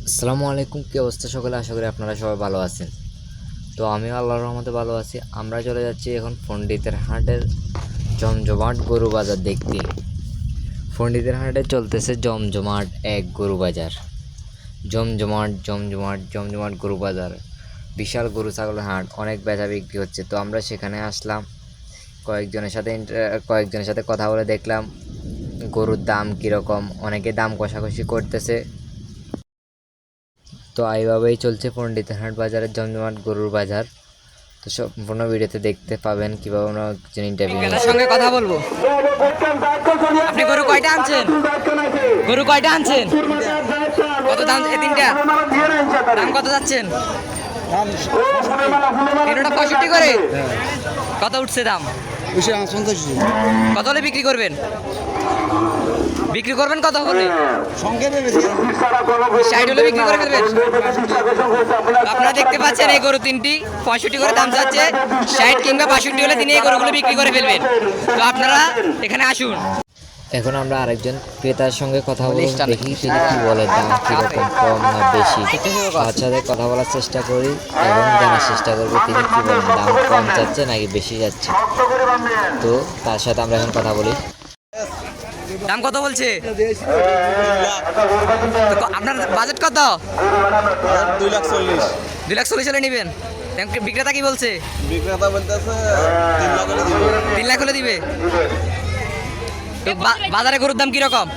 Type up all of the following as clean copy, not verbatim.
আসসালামু আলাইকুম, কি অবস্থা সকলে? আশা করি আপনারা সবাই ভালো আছেন। তো আমিও আল্লাহর রহমতে ভালো আছি। আমরা চলে যাচ্ছি এখন পণ্ডিতের হাটের জমজমাট গরু বাজার দেখতে। পণ্ডিতের হাটে চলতেছে জমজমাট এক গরু বাজার। জমজমাট জমজমাট জমজমাট গরু বাজার, বিশাল গরু ছাগলের হাট, অনেক বেচা বিক্রি হচ্ছে। তো আমরা সেখানে আসলাম, কয়েকজনের সাথে কথা বলে দেখলাম গরুর দাম কীরকম। অনেকে দাম কষাকষি করতেছে। তো এইভাবেই চলছে পণ্ডিতের হাট বাজারের জমজমাট গরুর বাজার। তো সম্পূর্ণ ভিডিওতে দেখতে পাবেন কিভাবে আমরা একজন ইন্টারভিউ সঙ্গে কথা বলবো। আপনি গরু কয়টা আনছেন? কত দাম? তিনটা দাম কত যাচ্ছেন? তিনটা 65 করে। কত উঠছে দাম? কত হলে বিক্রি করবেন? কত হলে? 60 হলে বিক্রি করে ফেলবেন। আপনারা দেখতে পাচ্ছেন এই গরু তিনটি 65 করে দাম যাচ্ছে। 60 কিংবা 62 হলে তিনি এই গরুগুলো বিক্রি করে ফেলবেন। তো আপনারা এখানে আসুন। এখন আমরা আরেকজন ক্রেতার সঙ্গে কথা বলে দেখি তিনি কি বলে, দাম কীরকম, কম না বেশি। তার সাথে কথা বলার চেষ্টা করি এবং জানার চেষ্টা করবো তিনি কি বলেন, দাম কম যাচ্ছে নাকি বেশি যাচ্ছে। তো তার সাথে আমরা এখন কথা বলি। দাম কত বলছে? আপনার বাজেট কত? 2,40,000 হলে নেবেন। বিক্রেতা কি বলছে? বিক্রেতা বলতেছে 3 লাখ হলে দিবে। তো বাজারে গরুর দাম কিরকম?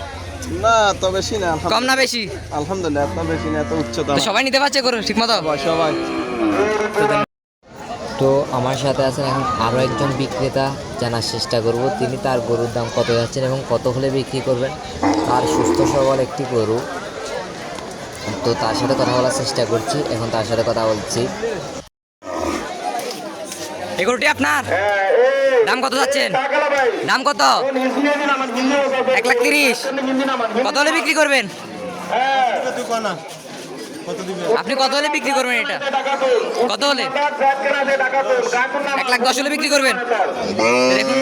না তো বেশি না, কম না বেশি? আলহামদুলিল্লাহ এত বেশি না, এত উচ্চ দাম। তো সবাই নিতে পারছে গরু ঠিক মতো? সবাই। তো আমার সাথে আছেন এখন আরও একজন বিক্রেতা, জানার চেষ্টা করব তিনি তার গরুর দাম কত যাচ্ছেন এবং কত হলে বিক্রি করবেন। তার সুস্থ সবল একটি গরু, তো তার সাথে কথা বলার চেষ্টা করছি। এখন তার সাথে কথা বলছি। এই গরুটি আপনার? দাম কত যাচ্ছেন? দাম কত? 1,30,000। কত হলে বিক্রি করবেন? আপনি কত হলে বিক্রি করবেন এটা? কত হলে? 1,10,000 হলে বিক্রি করবেন? দেখুন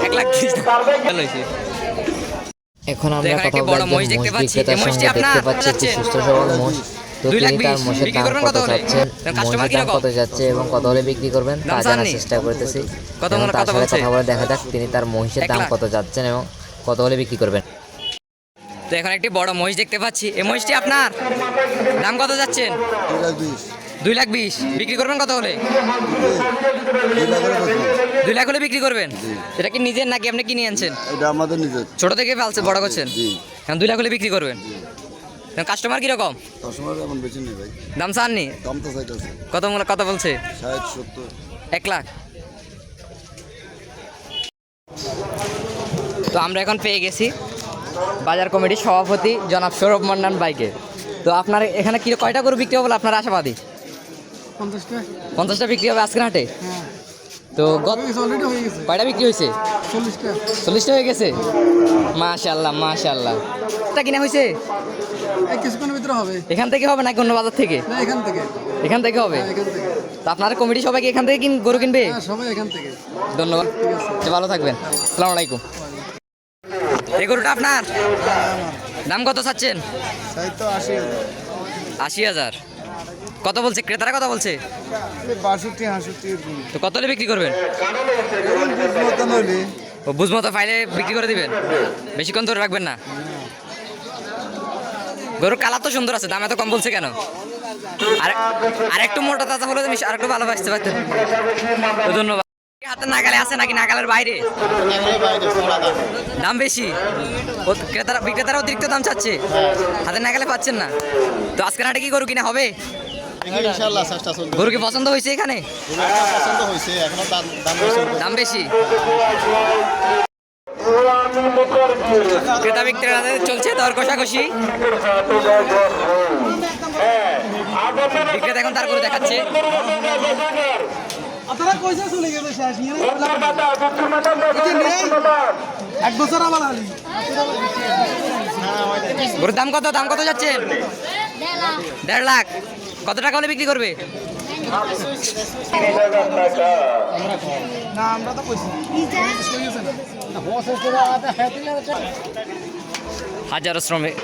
1,30,000। এখন আমরা কথা একটা বলবো বড় একজন মহিষ দেখতে মহিষ পাচ্ছি। বিক্রেতার এই মহিষটি সঙ্গে। দেখতে আপনার পাচ্ছি একটি যাচ্ছে সুস্থ সবল মহিষ। তো 2,20,000 তিনি তার মোষের বিক্রি দাম করবেন কত কত হলে? চাচ্ছেন, কাস্টমার মহিষের দাম কিরকম? কত যাচ্ছে এবং কত হলে বিক্রি করবেন তা দাম জানার জাননি? চেষ্টা করতেছি। কত এবং মনে তার কত সাথে বলছে? কথা বলে দেখা যাক তিনি তার মহিষের 1 দাম লাখ। কত যাচ্ছেন এবং কত হলে বিক্রি করবেন। তো এখন একটি বড় মহিষ দেখতে পাচ্ছি। এই মহিষটি আপনার? দাম কত যাচ্ছেন? 2,20,000। বিক্রি করবেন কত হলে? 2 লাখ হলে বিক্রি করবেন। এটা কি নিজের নাকি আপনি কিনে আনছেন? এটা আমাদের নিজের। ছোট থেকে পালছে বড় করছেন? এখন 2 লাখ হলে বিক্রি করবেন। কাস্টমার কিরকম? কাস্টমার এখন বেশি নেই ভাই, দাম চাননি? দাম তো চাইতেছে কত বলছে? 60-70। 1 লাখ। তো আমরা এখন পেয়ে গেছি বাজার কমিটির সভাপতি জনাব সৌরভ মান্নান ভাইকে। তো আপনার এখানে কি কয়টা গরু বিক্রি হবে বলে আপনার আশাবাদী? 50টা বিক্রি হবে আজকের হাটে। তো কয়টা বিক্রি হয়েছে? 40টা হয়ে গেছে। মাশাআল্লাহ। এটা কিনা হয়েছে? কিছুক্ষণের ভিতরে হবে। এখান থেকে হবে নাকি অন্য বাজার থেকে? না, এখান থেকে হবে। এখান থেকে। তো আপনার কমিটি সবাইকে এখান থেকে গরু কিনবে? হ্যাঁ, সবাই এখান থেকে। ধন্যবাদ, ভালো থাকবেন। আসসালামু আলাইকুম। এই গরুটা আপনার? দাম কত চাচ্ছেন? 80,000। কত বলছে ক্রেতারা? কত বলছে? 62-63। তো কত হলে বিক্রি করবেন? ও বুঝমতো ফাইলে বিক্রি করে দিবেন, বেশিক্ষণ ধরে রাখবেন না। গরুর কালার তো সুন্দর আছে, দাম এত কম বলছে কেন? আর একটু মোটা তাজা হলে তুমি আর একটু ভালো বাঁচতে পারতেন। ধন্যবাদ। হাতের নাগালে আছে নাকি নাগালের বাইরে? দাম বেশি। বিক্রেতারা অতিরিক্ত দাম চাচ্ছে, হাতের নাগালে পাচ্ছেন না। তো আজকের হাটে কি গরু কিনা হবে? গরু কি পছন্দ হয়েছে? এখানে দাম বেশি। ক্রেতা বিক্রেতা চলছে দর কষাকষি। বিক্রেতা এখন তার গরু দেখাচ্ছে। আপনারা কইছে চলে গেছে শেষ নিয়ে 1 বছর আবার আলি। গরুর দাম কত যাচ্ছে? 1.5 লাখ। কত টাকা হলে বিক্রি করবে? না, আমরা তো কইছি হাজারো শ্রমিক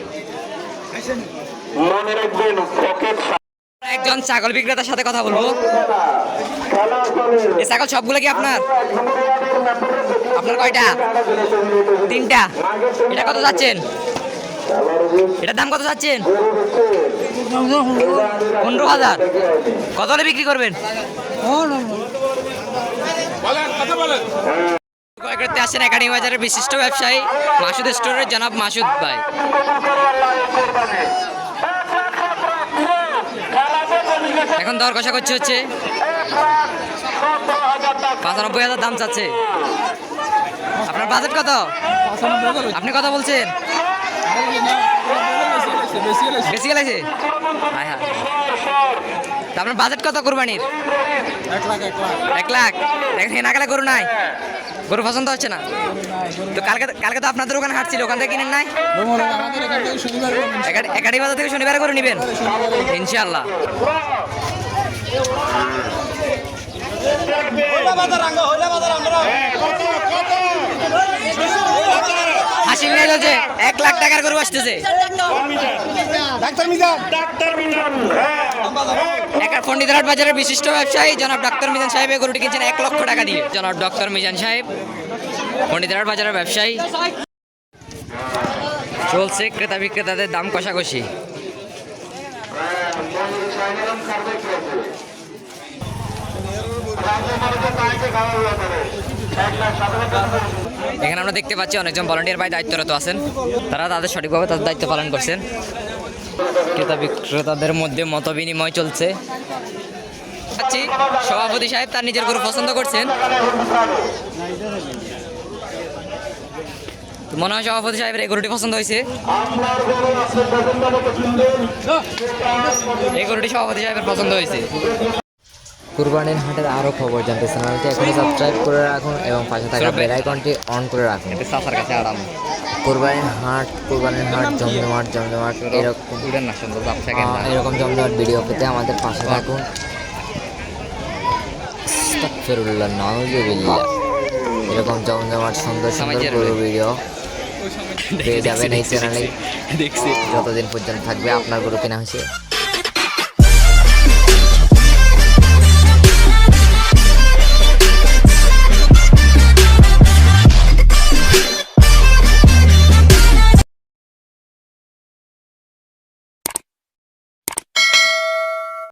একজন ছাগল বিক্রেতার সাথে কথা বলবো। এই ছাগল সবগুলো কি আপনার? আপনার কয়টা? 3টা। এটা কত যাচ্ছেন? এটার দাম কত যাচ্ছেন? 15,000। কত হলে বিক্রি করবেন? ক্রয় করতে আসছেন একাডেমি বাজারের বিশিষ্ট ব্যবসায়ী মাসুদ স্টোরের জনাব মাসুদ ভাই। এখন দর কষাকষি হচ্ছে। 95,000 দাম চাচ্ছে। আপনার বাজেট কত? আপনি কত বলছেন? বেশি গেছে। হ্যাঁ হ্যাঁ। তা আপনার বাজেট কত কোরবানির? 1 লাখ। দেখেন না গেলে গরু নাই, গরু পছন্দ হচ্ছে না। তো কালকে তো আপনাদের ওখানে হাট ছিল, ওখান থেকে কিনেন নাই? একাডেমি বাজার থেকে শনিবারে করে নেবেন ইনশাআল্লাহ। হাসি মিলে চলছে। 1 লাখ টাকার গরু আসতেছে। পণ্ডিতহাট বাজারের বিশিষ্ট ব্যবসায়ী জনাব ডাক্তার মিজান সাহেব এই গরুটি কিনছেন 1 লক্ষ টাকা দিয়ে। জনাব ডক্টর মিজান সাহেব পণ্ডিতহাট বাজারের ব্যবসায়ী। চলছে ক্রেতা বিক্রেতাদের দাম কষাকষি। এখানে আমরা দেখতে পাচ্ছি অনেকজন ভলান্টিয়ার ভাই দায়িত্বরত আছেন, তারা তাদের সঠিকভাবে তাদের দায়িত্ব পালন করছেন। ক্রেতা বিক্রেতাদের মধ্যে মত বিনিময় চলছে। সভাপতি সাহেব তার নিজের গরু পছন্দ করছেন। মনে হয় সভাপতি সাহেবের এই গরুটি পছন্দ হয়েছে। এই গরুটি সভাপতি সাহেবের পছন্দ হয়েছে। কুরবানির হাটের আরও খবর জানতে চ্যানেলটি এখনই সাবস্ক্রাইব করে রাখুন এবং পাশে থাকা বেল আইকনটি অন করে রাখুন। সাফার কাছে আরাম। কুরবানির হাট জমজমাট এরকম জমজমাট ভিডিও পেতে আমাদের পাশে থাকুন। আস্তাগফিরুল্লাহ, নাউযুবিল্লাহ। এরকম জমজমাট সুন্দর গরু ভিডিও পেয়ে যাবেন এই চ্যানেলে। যতদিন পর্যন্ত থাকবে আপনার গরু কেনা হয়েছে।